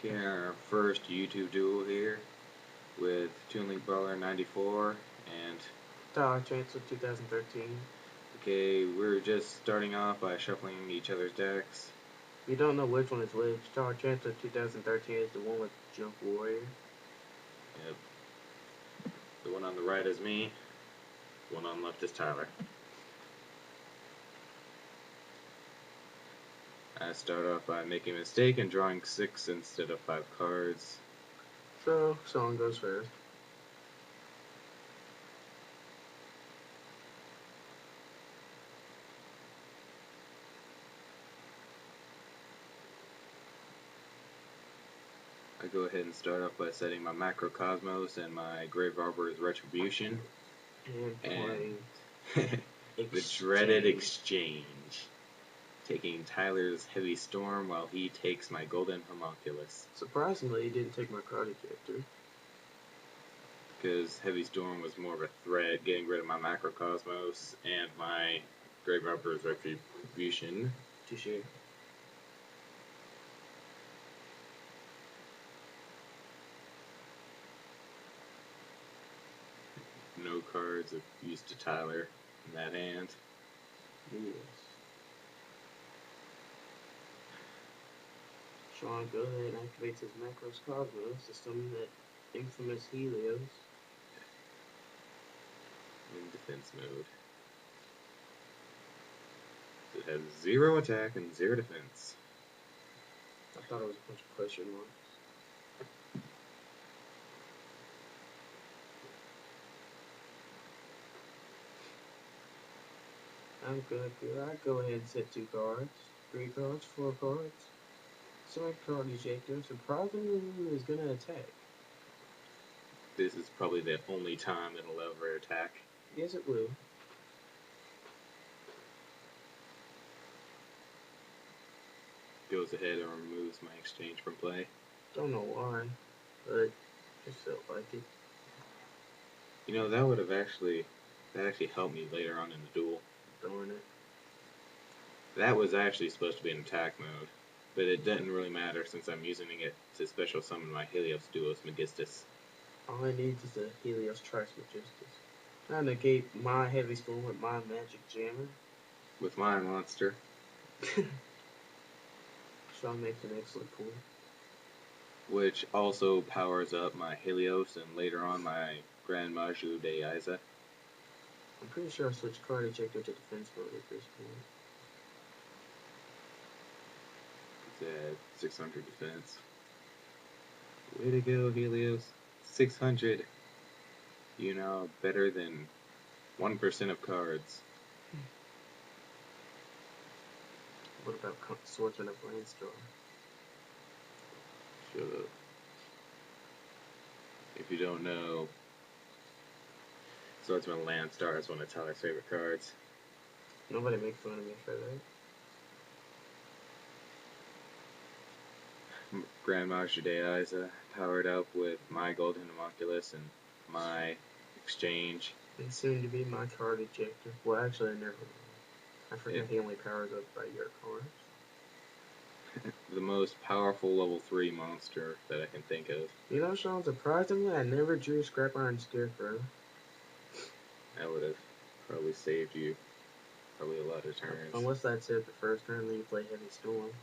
Okay, our first YouTube duel here with ToonLinkBrawler94 and TylerChancellor2013. okay, we're just starting off by shuffling each other's decks. You don't know which one is which. TylerChancellor2013 is the one with Jump Warrior. Yep. The one on the right is me, the one on the left is Tyler. I start off by making a mistake and drawing 6 instead of 5 cards. So, Song goes first. I go ahead and start off by setting my Macrocosmos and my Grave Arbiter's Retribution. And the dreaded exchange. Taking Tyler's Heavy Storm while he takes my Golden Homunculus. Surprisingly, he didn't take my card ejector. Because Heavy Storm was more of a threat, getting rid of my Macrocosmos and my Grave Arbiter's Retribution. Touché. No cards of use to Tyler in that hand. Yes. Sean goes ahead and activates his Macrocosmos to summon that infamous Helios. In defense mode. So it has 0 attack and 0 defense. I thought it was a bunch of question marks. I'm good. I go ahead and set 2 cards, 3 cards, 4 cards. Select card ejector. Surprisingly, is gonna attack. This is probably the only time it'll ever attack. Yes, it will. Goes ahead and removes my exchange from play. Don't know why, but just felt like it. You know, that would have actually helped me later on in the duel. Darn it. That was actually supposed to be in attack mode, but it doesn't really matter since I'm using it to special summon my Helios Duos Magistus. All I need is a Helios Trismegistus. I negate my Heavy Storm with my Magic Jammer. With my monster. Sean makes an excellent point. Which also powers up my Helios and later on my Grand Maju de Isa. I'm pretty sure I switched card ejector to defense mode at this point. It's at 600 defense. Way to go, Helios. 600. You know, better than 1% of cards. What about Swordsman of Landstar? Shut up. If you don't know, Swordsman of Landstar is one of Tyler's favorite cards. Nobody makes fun of me for that. Grand Maju de Isa, powered up with my Golden Homunculus and my exchange. And soon to be my card ejector. Well, actually, I never know. I forget he only powers up by your cards. The most powerful level 3 monster that I can think of. You know, Sean, surprisingly, I never drew Scrap Iron Scarecrow. That would have probably saved you probably a lot of turns. Unless that's it the first turn, then you play Heavy Storm.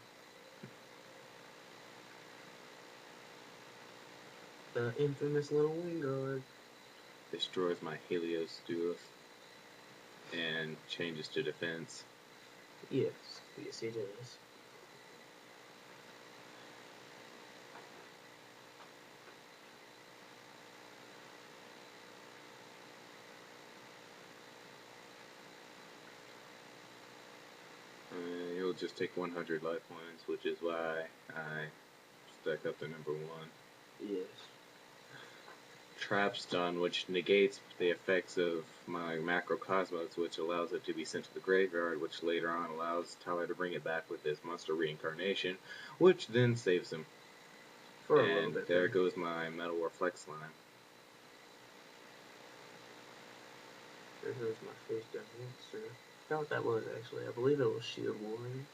The infamous little Wingard. Destroys my Helios Duos and changes to defense. Yes, yes he does. He'll just take 100 life points, which is why I stack up to number 1. Yes. Trap Stun, which negates the effects of my Macrocosmos, which allows it to be sent to the graveyard, which later on allows Tyler to bring it back with his monster reincarnation, which then saves him. For a little bit. There goes my Metal Reflex line. There goes my face down here. I forgot what that was actually. I believe it was Shield Warrior.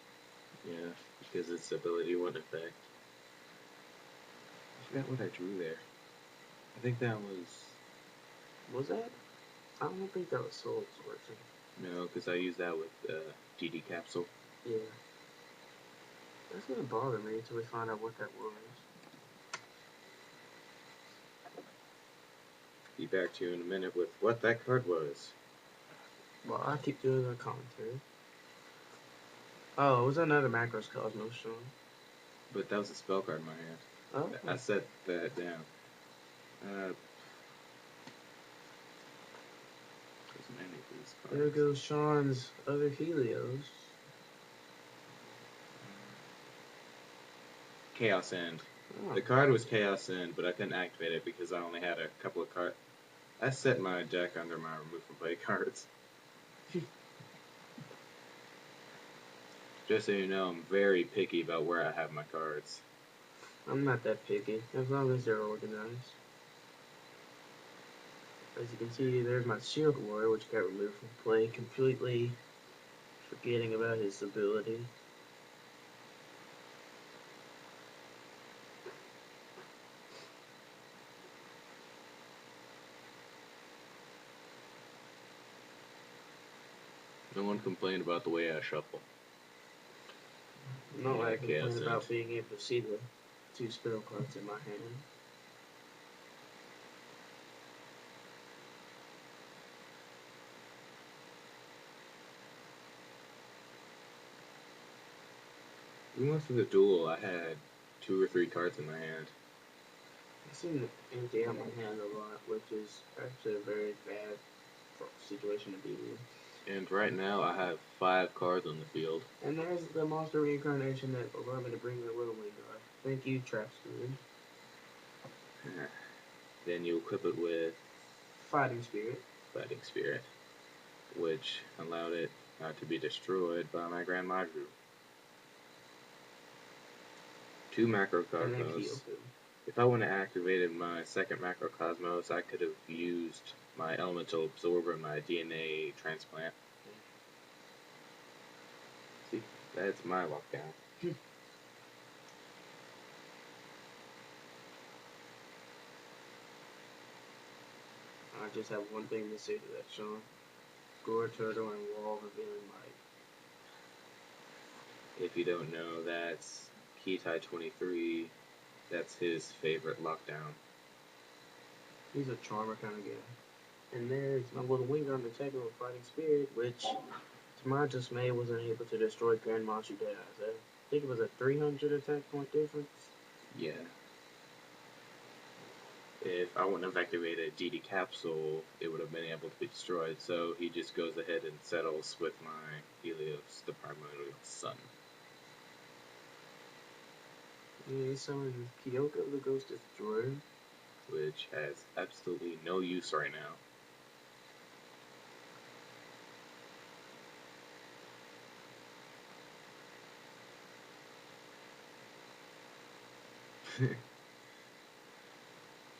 Yeah, because its ability wouldn't affect. I forgot what I drew there. I think that was... Was that? I don't think that was Soul Absorption. No, because I used that with DD Capsule. Yeah. That's gonna bother me until we find out what that was. Be back to you in a minute with what that card was. Well, I keep doing the commentary. Oh, it was another Macros Cosmos, Sean. But that was a spell card in my hand. Oh. I set that down. There goes Sean's other Helios. Chaos End. Oh. The card was Chaos End, but I couldn't activate it because I only had a couple of cards. I set my deck under my remove from play cards. Just so you know, I'm very picky about where I have my cards. I'm not that picky, as long as they're organized. As you can see, there's my Shield Warrior, which got removed from play, completely forgetting about his ability. No one complained about the way I shuffle. No, I complain about being able to see the 2 spell cards in my hand. We went through the duel. I had 2 or 3 cards in my hand. I seem to empty out my hand a lot, which is actually a very bad situation to be in. And right now, I have 5 cards on the field. And there's the monster reincarnation that allowed me to bring the Little Wing God. Thank you, Trap Spirit. Then you equip it with Fighting Spirit. Fighting Spirit, which allowed it not to be destroyed by my Grand Majru. 2 Macrocosmos. If I wouldn't have activated my second Macrocosmos, I could have used my Elemental Absorber and my DNA Transplant. See, that's my lockdown. I just have one thing to say to that, Sean. Gore Turtle and Wall Revealing Light. If you don't know, that's TylerChancellor2013. That's his favorite lockdown. He's a charmer kind of guy. And there's my Little Wing God attacking with Fighting Spirit, which, to my dismay, wasn't able to destroy Grand Majru Dead Eyes. I think it was a 300 attack point difference. Yeah. If I wouldn't have activated DD Capsule, it would have been able to be destroyed. So he just goes ahead and settles with my Helios, the primordial sun. Yeah, he summoned Kyoko, the Ghost Destroyer, which has absolutely no use right now.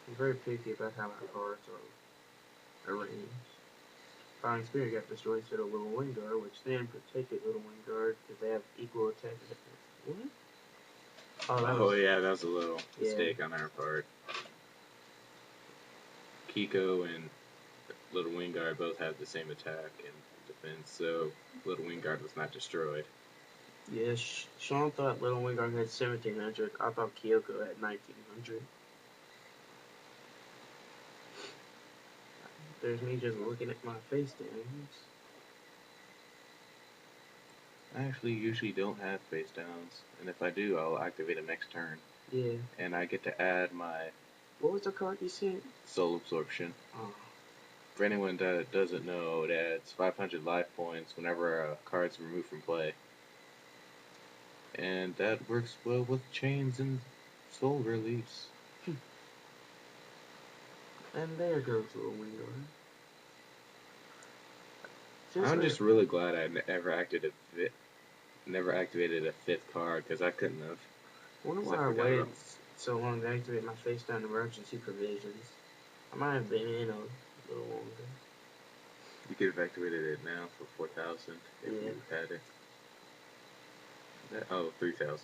I'm very picky about how my cards are arranged. Fighting Spirit got destroyed instead of Little Wing Guard, which then protected Little Wing Guard because they have equal attack. What? Yeah, that was a little mistake on our part. Kiko and Little Wing Guard both have the same attack and defense, so Little Wing Guard was not destroyed. Yes, Sean thought Little Wing Guard had 1700. I thought Kyoko had 1900. There's me just looking at my face downs. I actually usually don't have face downs, and if I do, I'll activate it next turn. Yeah. And I get to add my... What was the card you said? Soul Absorption. Oh. For anyone that doesn't know, it adds 500 life points whenever a card's removed from play. And that works well with chains and soul release. And there goes Little Wing Guard. I'm just really glad I never activated a 5th card, because I couldn't have. I wonder why I waited so long to activate my face down emergency provisions. I might have been in a little longer. You could have activated it now for 4,000 if you had it. 3,000.